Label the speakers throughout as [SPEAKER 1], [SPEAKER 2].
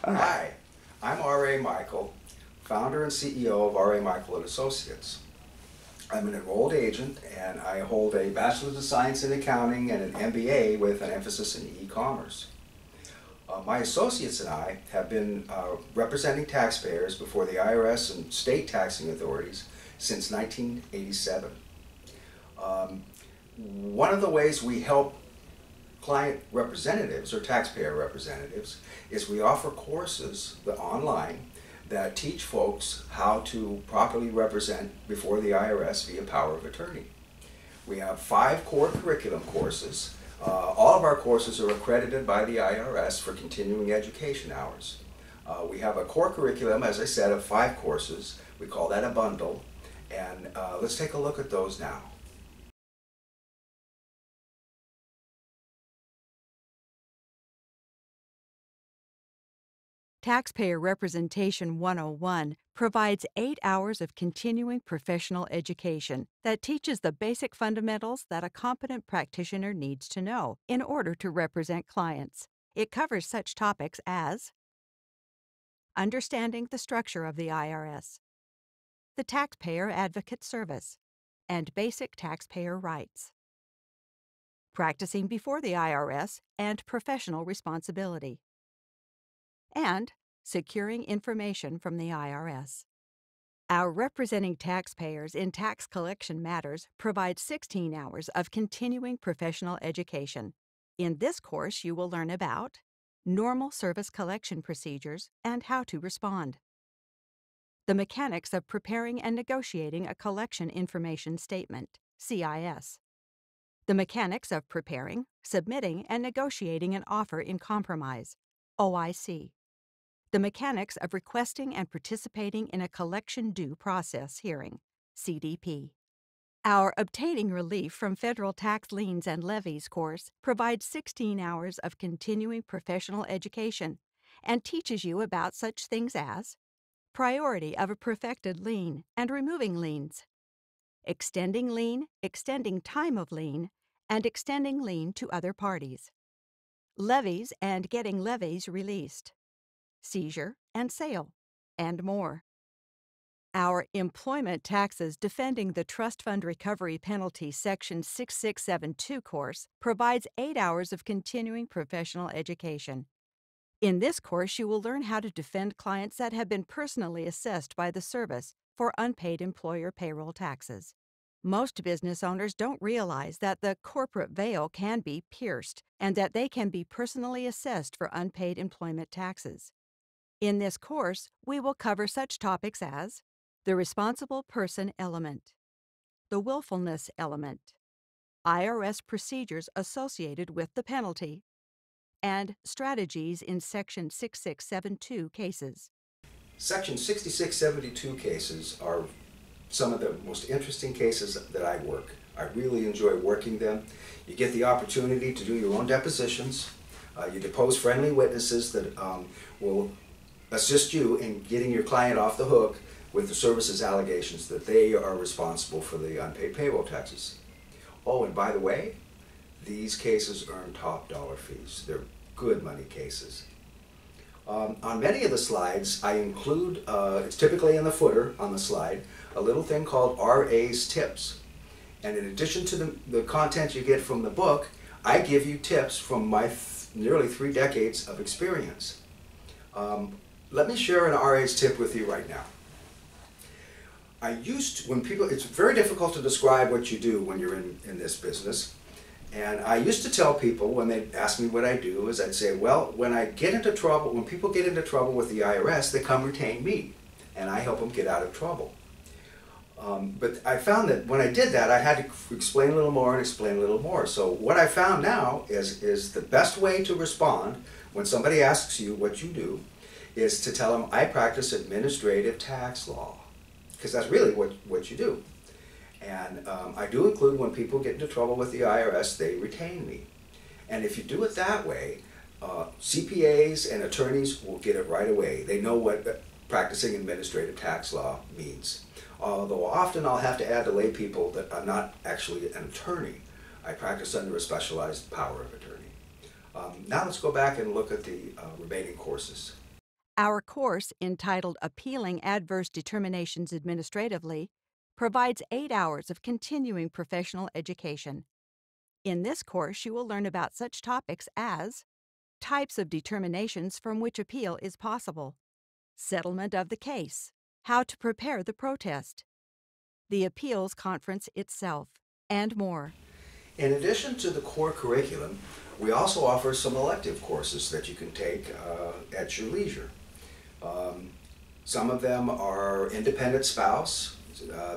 [SPEAKER 1] Hi, I'm R.A. Michael, founder and CEO of R.A. Michael and Associates. I'm an enrolled agent and I hold a Bachelor's of Science in Accounting and an MBA with an emphasis in e-commerce. My associates and I have been representing taxpayers before the IRS and state taxing authorities since 1987. One of the ways we help client representatives or taxpayer representatives is we offer courses online that teach folks how to properly represent before the IRS via power of attorney. We have 5 core curriculum courses. All of our courses are accredited by the IRS for continuing education hours. We have a core curriculum, as I said, of 5 courses. We call that a bundle, and let's take a look at those now.
[SPEAKER 2] Taxpayer Representation 101 provides 8 hours of continuing professional education that teaches the basic fundamentals that a competent practitioner needs to know in order to represent clients. It covers such topics as understanding the structure of the IRS, the Taxpayer Advocate Service, and basic taxpayer rights, practicing before the IRS and professional responsibility, and securing information from the IRS. Our Representing Taxpayers in Tax Collection Matters provides 16 hours of continuing professional education. In this course, you will learn about normal service collection procedures and how to respond, the mechanics of preparing and negotiating a collection information statement, CIS, the mechanics of preparing, submitting, and negotiating an offer in compromise, OIC, the mechanics of requesting and participating in a collection due process hearing, CDP. Our Obtaining Relief from Federal Tax Liens and Levies course provides 16 hours of continuing professional education and teaches you about such things as priority of a perfected lien and removing liens, extending lien, extending time of lien, and extending lien to other parties, levies and getting levies released, seizure and sale, and more. Our Employment Taxes Defending the Trust Fund Recovery Penalty Section 6672 course provides 8 hours of continuing professional education. In this course, you will learn how to defend clients that have been personally assessed by the service for unpaid employer payroll taxes. Most business owners don't realize that the corporate veil can be pierced and that they can be personally assessed for unpaid employment taxes. In this course, we will cover such topics as the responsible person element, the willfulness element, IRS procedures associated with the penalty, and strategies in Section 6672 cases.
[SPEAKER 1] Section 6672 cases are some of the most interesting cases that I work. I really enjoy working them. You get the opportunity to do your own depositions. You depose friendly witnesses that will assist you in getting your client off the hook with the service's allegations that they are responsible for the unpaid payroll taxes. Oh, and by the way, these cases earn top dollar fees. They're good money cases. On many of the slides, I include, it's typically in the footer on the slide, a little thing called RA's Tips. And in addition to the content you get from the book, I give you tips from my nearly 3 decades of experience. Let me share an RA's tip with you right now. It's very difficult to describe what you do when you're in this business. And I used to tell people when they ask me what I do is I'd say, well, when people get into trouble with the IRS, they come retain me and I help them get out of trouble. But I found that when I did that, I had to explain a little more and explain a little more. So what I found now is the best way to respond when somebody asks you what you do is to tell them I practice administrative tax law, because that's really what you do. And I do include when people get into trouble with the IRS, they retain me. And if you do it that way, CPAs and attorneys will get it right away. They know what practicing administrative tax law means. Although often I'll have to add to lay people that I'm not actually an attorney. I practice under a specialized power of attorney. Now let's go back and look at the remaining courses.
[SPEAKER 2] Our course, entitled Appealing Adverse Determinations Administratively, provides 8 hours of continuing professional education. In this course, you will learn about such topics as types of determinations from which appeal is possible, settlement of the case, how to prepare the protest, the appeals conference itself, and more.
[SPEAKER 1] In addition to the core curriculum, we also offer some elective courses that you can take at your leisure. Some of them are independent spouse.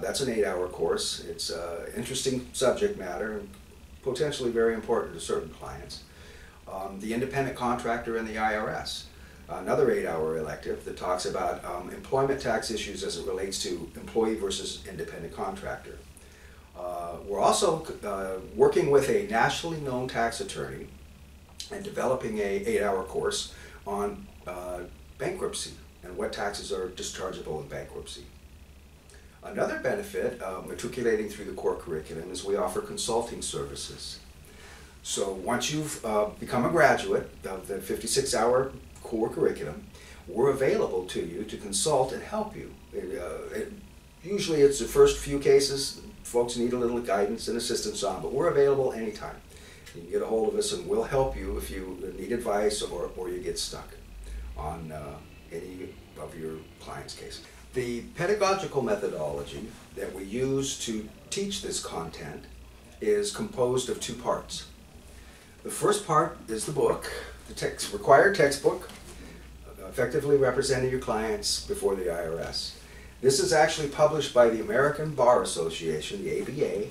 [SPEAKER 1] That's an 8-hour course. It's interesting subject matter, potentially very important to certain clients. The independent contractor and the IRS, another 8-hour elective that talks about employment tax issues as it relates to employee versus independent contractor. We're also working with a nationally known tax attorney and developing a 8-hour course on bankruptcy and what taxes are dischargeable in bankruptcy. Another benefit of matriculating through the core curriculum is we offer consulting services. So once you've become a graduate of the 56-hour core curriculum, we're available to you to consult and help you. Usually it's the first few cases folks need a little guidance and assistance on, but we're available anytime. You can get a hold of us and we'll help you if you need advice or you get stuck on any of your client's case. The pedagogical methodology that we use to teach this content is composed of 2 parts. The first part is the book, the required textbook, effectively representing your clients before the IRS. This is actually published by the American Bar Association, the ABA.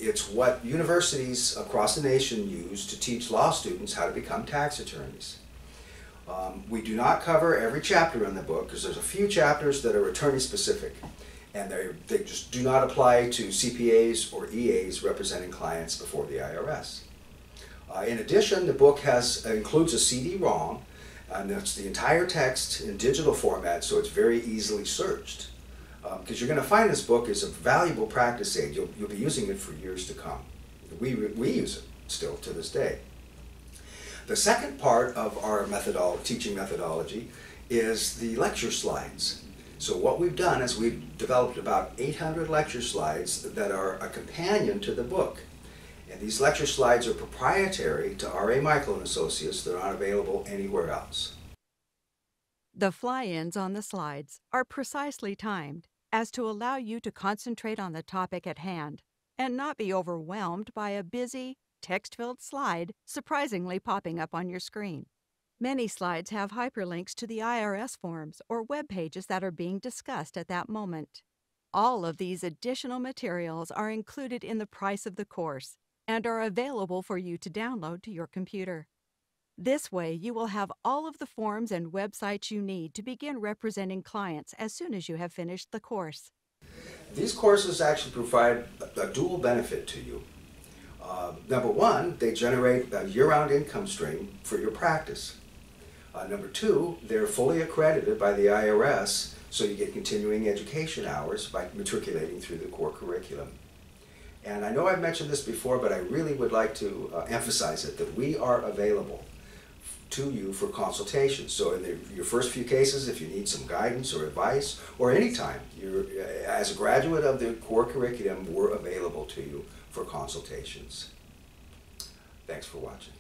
[SPEAKER 1] It's what universities across the nation use to teach law students how to become tax attorneys. We do not cover every chapter in the book because there's a few chapters that are attorney specific and they just do not apply to CPAs or EAs representing clients before the IRS. In addition, the book includes a CD-ROM, and that's the entire text in digital format, so it's very easily searched. Because you're going to find this book is a valuable practice aid. You'll be using it for years to come. We use it still to this day. The second part of our teaching methodology is the lecture slides. So what we've done is we've developed about 800 lecture slides that are a companion to the book. And these lecture slides are proprietary to R.A. Michael & Associates. They're not available anywhere else.
[SPEAKER 2] The fly-ins on the slides are precisely timed as to allow you to concentrate on the topic at hand and not be overwhelmed by a busy, text-filled slide surprisingly popping up on your screen. Many slides have hyperlinks to the IRS forms or web pages that are being discussed at that moment. All of these additional materials are included in the price of the course and are available for you to download to your computer. This way, you will have all of the forms and websites you need to begin representing clients as soon as you have finished the course.
[SPEAKER 1] These courses actually provide a dual benefit to you. Number one, they generate a year-round income stream for your practice. Number two, they're fully accredited by the IRS, so you get continuing education hours by matriculating through the core curriculum. And I know I've mentioned this before, but I really would like to emphasize it, that we are available to you for consultation. So in your first few cases, if you need some guidance or advice, or anytime, as a graduate of the core curriculum, we're available to you for consultations. Thanks for watching.